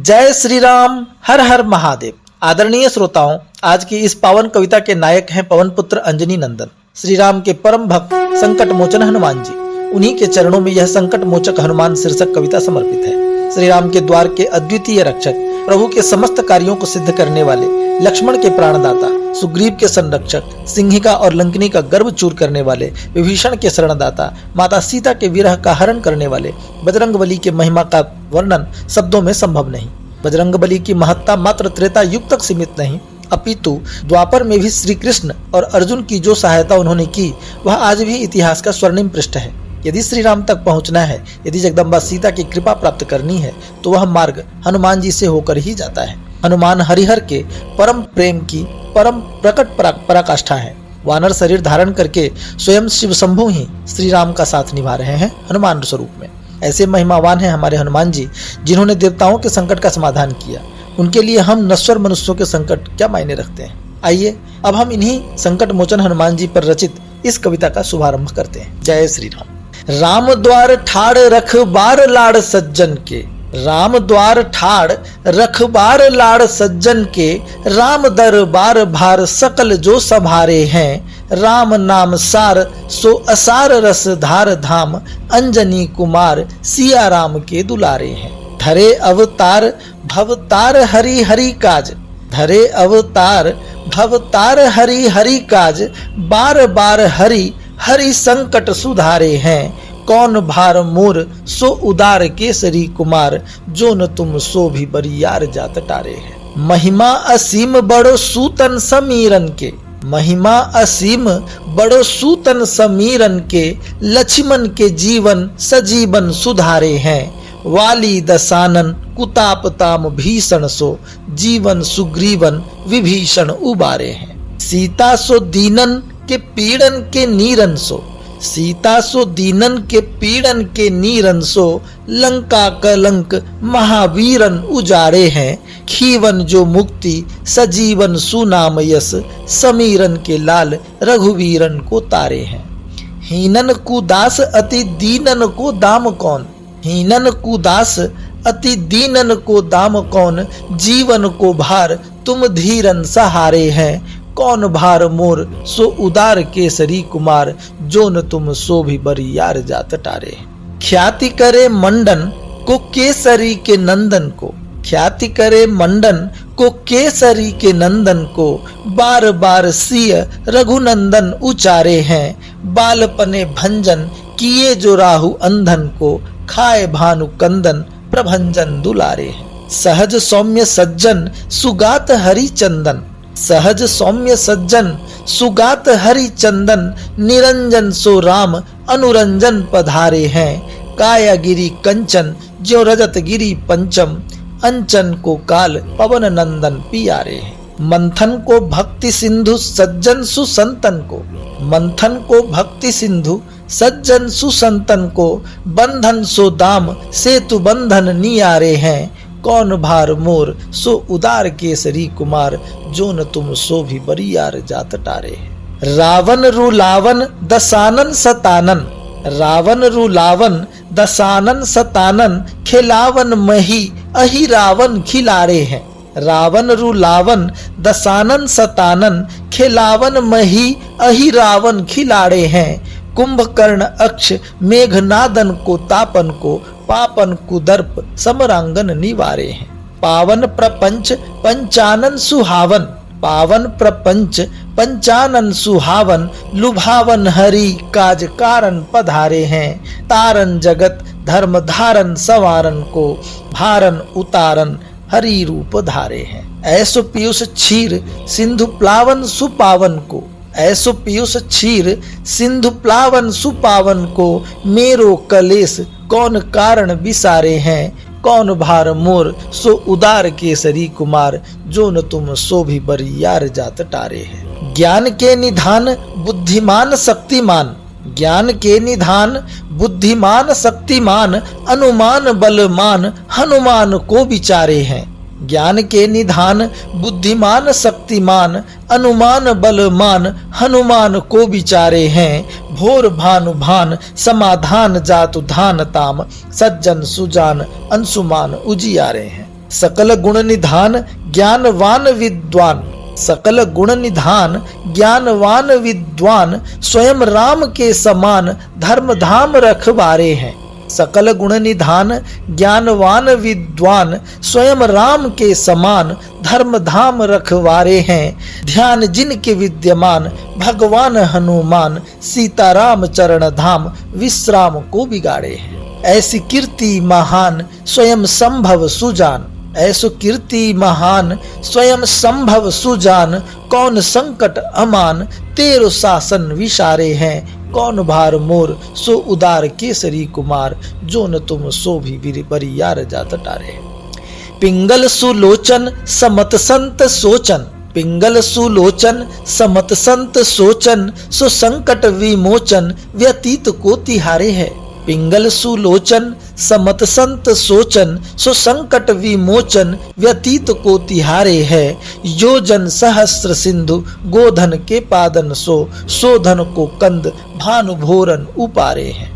जय श्री राम, हर हर महादेव। आदरणीय श्रोताओं, आज की इस पावन कविता के नायक हैं पवन पुत्र अंजनी नंदन, श्री राम के परम भक्त संकट मोचन हनुमान जी। उन्हीं के चरणों में यह संकट मोचक हनुमान शीर्षक कविता समर्पित है। श्री राम के द्वार के अद्वितीय रक्षक, प्रभु के समस्त कार्यों को सिद्ध करने वाले, लक्ष्मण के प्राणदाता, सुग्रीव के संरक्षक, सिंहिका और लंकिनी का गर्भ चूर करने वाले, विभीषण के शरणदाता, माता सीता के विरह का हरण करने वाले, बजरंगबली के महिमा का वर्णन शब्दों में संभव नहीं। बजरंगबली की महत्ता मात्र त्रेता युग तक सीमित नहीं, अपितु द्वापर में भी श्री कृष्ण और अर्जुन की जो सहायता उन्होंने की, वह आज भी इतिहास का स्वर्णिम पृष्ठ है। यदि श्री राम तक पहुंचना है, यदि जगदम्बा सीता की कृपा प्राप्त करनी है, तो वह मार्ग हनुमान जी से होकर ही जाता है। हनुमान हरिहर के परम प्रेम की परम प्रकट पराकाष्ठा है। वानर शरीर धारण करके स्वयं शिव शंभु ही श्री राम का साथ निभा रहे हैं हनुमान स्वरूप में। ऐसे महिमावान हैं हमारे हनुमान जी, जिन्होंने देवताओं के संकट का समाधान किया। उनके लिए हम नश्वर मनुष्यों के संकट क्या मायने रखते हैं। आइए अब हम इन्हीं संकट मोचन हनुमान जी पर रचित इस कविता का शुभारंभ करते हैं। जय श्री राम। राम द्वार ठाड़ रखबार लाड़ सज्जन के, राम द्वार ठाड़ रखबार लाड़ सज्जन के, राम दरबार भार सकल जो संभारे हैं। राम नाम सार सो असार रस धार धाम, अंजनी कुमार सिया राम के दुलारे हैं। धरे अवतार भवतार हरि हरि काज, धरे अवतार भवतार हरि हरि काज, बार बार हरि हरि संकट सुधारे हैं। कौन भार मोर सो उदार केसरी कुमार, जो न तुम सो भी बरियार जात टारे हैं। महिमा असीम बड़ो सूतन समीरन के, महिमा असीम बड़ो सूतन समीरन के, लक्ष्मण के जीवन सजीवन सुधारे हैं। वाली दसानन कुताप ताम भीषण सो, जीवन सुग्रीवन विभीषण उबारे हैं। सीता सो दीनन के पीड़न के नीरन सो, सीता सो दीनन के पीड़न के नीरन सो, लंका कलंक महावीरन उजाड़े हैं। खीवन जो मुक्ति सजीवन सुनाम यस, समीरन के लाल रघुवीरन को तारे हैं। हीनन कुदास अति दीनन को दाम कौन, हीनन कुदास अति दीनन को दाम कौन, जीवन को भार तुम धीरन सहारे हैं। कौन भार मोर सो उदार केसरी कुमार, जो न तुम सो भी बरियार जात टारे। ख्याति करे मंडन को केसरी के नंदन को, ख्याति करे मंडन को केसरी के नंदन को, बार बार सिय रघुनंदन उचारे हैं। बालपने भंजन किए जो राहु अंधन को, खाए भानु कंदन प्रभंजन दुलारे हैं। सहज सौम्य सज्जन सुगात हरि चंदन, सहज सौम्य सज्जन सुगात हरि चंदन, निरंजन सो राम अनुरंजन पधारे हैं। कायागिरी कंचन जो रजत गिरी पंचम, अंचन को काल पवन नंदन पियारे हैं। मंथन को भक्ति सिंधु सज्जन सुसंतन को, मंथन को भक्ति सिंधु सज्जन सुसंतन को, बंधन सो दाम सेतु बंधन नियारे हैं। कौन भार मोर सो उदार केसरी कुमार, जो न तुम सो भी बरियार जात टारे। रावण रुलावन दसानन सतानन, रावण रुलावन दसानन सतानन, खिलावन मही अहि रावण खिलारे हैं। रावण रुलावन दसानन सतानन, खिलावन मही अहि रावण खिलाड़े हैं। कुंभकर्ण अक्ष मेघनादन को तापन को, पापन कुदर्प समरांगन निवारे हैं। पावन प्रपंच पंचानन सुहावन, पावन प्रपंच पंचानन सुहावन, लुभावन हरि काज कारण पधारे हैं। तारन जगत धर्म धारन सवारन को, भारन उतारन हरि रूप धारे हैं। ऐसो पीयूष क्षीर सिंधु प्लावन सुपावन को, ऐसो पीयूष क्षीर सिंधु प्लावन सुपावन को, मेरो कलेश कौन कारण विसारे हैं। कौन भार मोर सो उदार केसरी कुमार, जो न तुम सो भी बरियार जात टारे हैं। ज्ञान के निधान बुद्धिमान शक्तिमान, ज्ञान के निधान बुद्धिमान शक्तिमान, अनुमान बलमान हनुमान को विचारे हैं। ज्ञान के निधान बुद्धिमान शक्तिमान, अनुमान बलमान हनुमान को विचारे हैं। भोर भानु भान समाधान जातु धान ताम, सज्जन सुजान अंशुमान उजियारे हैं। सकल गुण निधान ज्ञानवान विद्वान, सकल गुण निधान ज्ञानवान विद्वान, स्वयं राम के समान धर्म धाम रखवारे हैं। सकल गुण निधान ज्ञानवान विद्वान, स्वयं राम के समान धर्म धाम रखवारे हैं। ध्यान जिनके विद्यमान भगवान हनुमान, सीताराम चरण धाम विश्राम को बिगाड़े हैं। ऐसी कीर्ति महान स्वयं संभव सुजान, ऐसो कीर्ति महान स्वयं संभव सुजान, कौन संकट अमान तेरो शासन विसारे हैं। कौन भार मोर सो उदार केसरी कुमार, जो न तुम सो भी बरियार जात टारे। पिंगल सुलोचन समत संत सोचन, पिंगल सुलोचन समत संत सोचन, सो संकट विमोचन व्यतीत को तिहारे है। पिंगल सुलोचन समत संत सोचन, सो संकट विमोचन व्यतीत को तिहारे है। योजन सहस्र सिंधु गोधन के पादन सो, शोधन को कंद भानु भोरन उपारे हैं।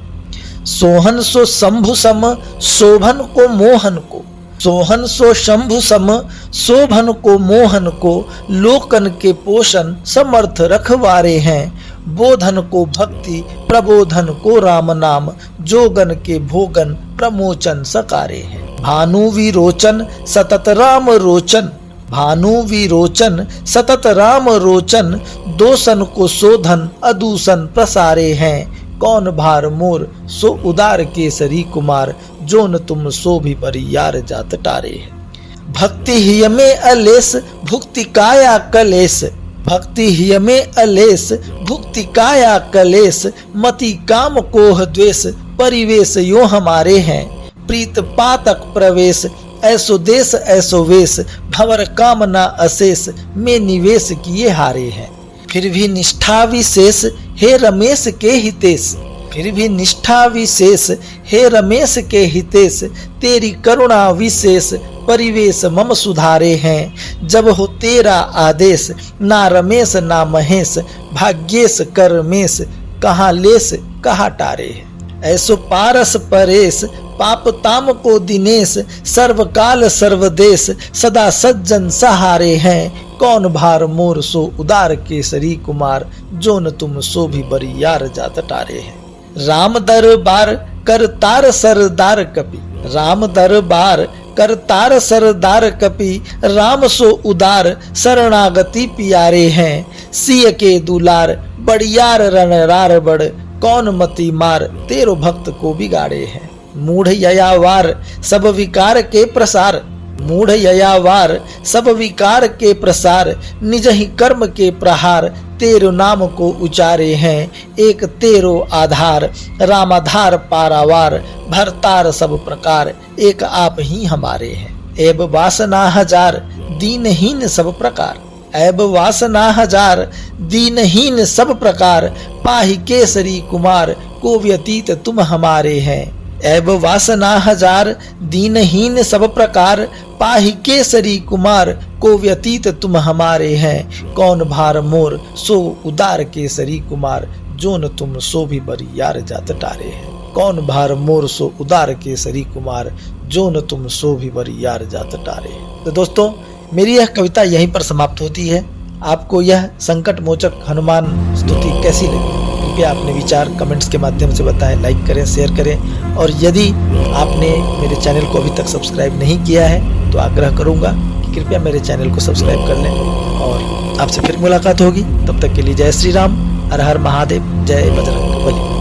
सोहन सो शंभु सम शोभन को मोहन को, सोहन सो शंभु सम शोभन को मोहन को, लोकन के पोषण समर्थ रखवारे हैं। बोधन को भक्ति प्रबोधन को राम नाम, जोगन के भोगन प्रमोचन सकारे हैं। भानु विरोचन सतत राम रोचन, भानु विरोचन सतत राम रोचन, दोषन को शोधन अदूषण प्रसारे हैं। कौन भार मोर सो उदार केसरी कुमार, जो न तुम सो भी बरियार जात टारे हैं। भक्ति ही में अलेस भुक्ति काया कलेस, भक्ति ही में अलेस भुक्ति काया कलेस, मति काम कोह द्वेष परिवेश यो हमारे हैं। प्रीत पातक प्रवेश ऐसो देश ऐसो वेश, भंवर कामना अशेष में निवेश किए हारे हैं। फिर भी निष्ठा विशेष हे रमेश के हितेश, फिर भी निष्ठा विशेष हे रमेश के हितेश, तेरी करुणा विशेष परिवेश मम सुधारे हैं। जब हो तेरा आदेश ना रमेश ना महेश, भाग्येश करमेश कहाँ लेस कहाँ टारे हैं। ऐसो पारस परेश पाप ताम को दिनेश, सर्वकाल सर्वदेश सदा सज्जन सहारे हैं। कौन भार मोर सो उदार केसरी कुमार, जो न तुम सो भी बरियार जात टारे हैं। राम दरबार करतार सरदार कपि, राम दरबार करतार सरदार कपि, राम सो उदार शरणागति पियारे हैं। सिय के दुलार बड़ियार रणरार बड़, कौन मति मार तेरो भक्त को बिगाड़े हैं। मूढ़ ययावार सब विकार के प्रसार, मूढ़ ययावार सब विकार के प्रसार, निज ही कर्म के प्रहार तेरो नाम को उचारे हैं। एक तेरो आधार रामाधार पारावार, भरतार सब प्रकार एक आप ही हमारे हैं। एब वासना हजार दीनहीन सब प्रकार, ऐब वासना हजार दीनहीन सब प्रकार, पाहि केसरी कुमार को व्यतीत तुम हमारे हैं। ऐब वासना हजार दीनहीन सब प्रकार, पाहि केसरी कुमार को व्यतीत तुम हमारे हैं। कौन भार मोर सो उदार केसरी कुमार, जो न तुम सो भी बरियार जात टारे हैं। कौन भार मोर सो उदार केसरी कुमार, जो न तुम सो भी बरियार जात टारे हैं। तो दोस्तों, मेरी यह कविता यहीं पर समाप्त होती है। आपको यह संकट मोचक हनुमान स्तुति कैसी लगी? कृपया अपने विचार कमेंट्स के माध्यम से बताएं, लाइक करें, शेयर करें। और यदि आपने मेरे चैनल को अभी तक सब्सक्राइब नहीं किया है तो आग्रह करूंगा कि कृपया मेरे चैनल को सब्सक्राइब कर लें। और आपसे फिर मुलाकात होगी, तब तक के लिए जय श्री राम, हर हर महादेव, जय बजरंग बली।